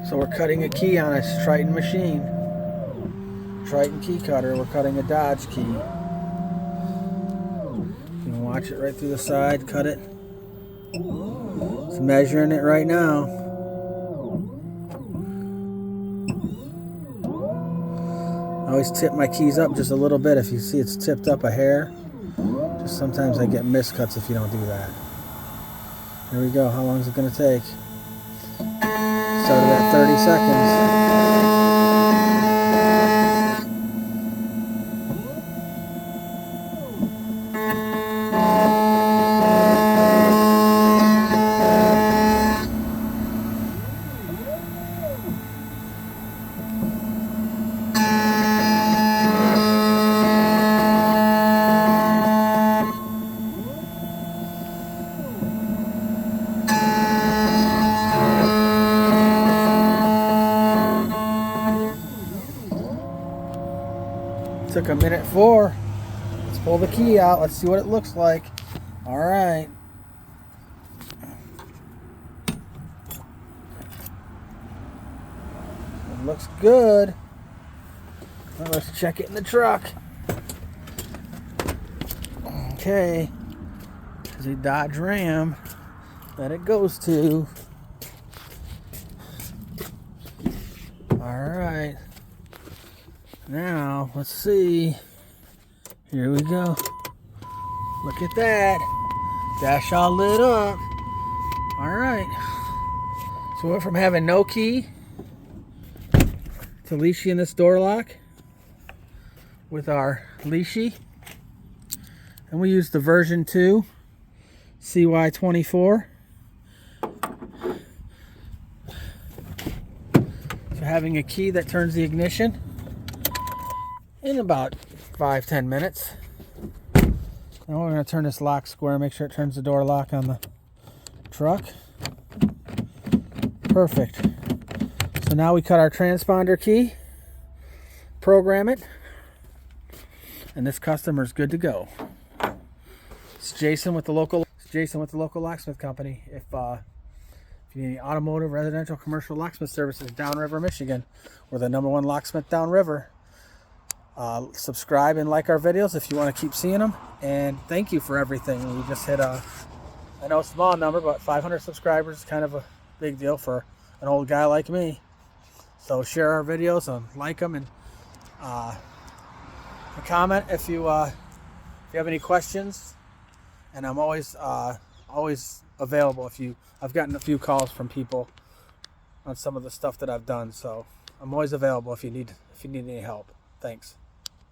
So we're cutting a key on a Triton machine. Triton key cutter. We're cutting a Dodge key. You can watch it right through the side, cut it. It's measuring it right now. I always tip my keys up just a little bit. If you see it's tipped up a hair, just sometimes I get miscuts if you don't do that. Here we go. How long is it going to take? Started at 30 seconds. Took a minute 4. Let's pull the key out. Let's see what it looks like. All right. It looks good. Now let's check it in the truck. Okay. There's a Dodge Ram that it goes to. All right. Now, let's see. Here we go. Look at that. Dash all lit up. All right. So we went from having no key to leashy in this door lock with our leashy. And we used the version 2 CY24. So having a key that turns the ignition in about 5-10 minutes. Now we're going to turn this lock square, make sure it turns the door lock on the truck. Perfect. So now we cut our transponder key, program it, and this customer's good to go. It's Jason with the local locksmith company. If you need any automotive, residential, commercial locksmith services downriver Michigan, we're the #1 locksmith downriver. Subscribe and like our videos if you want to keep seeing them, and thank you for everything. We just hit I know a small number, but 500 subscribers is kind of a big deal for an old guy like me. So share our videos and like them, and comment if you have any questions. And I'm always available. I've gotten a few calls from people on some of the stuff that I've done, so I'm always available if you need any help. Thanks.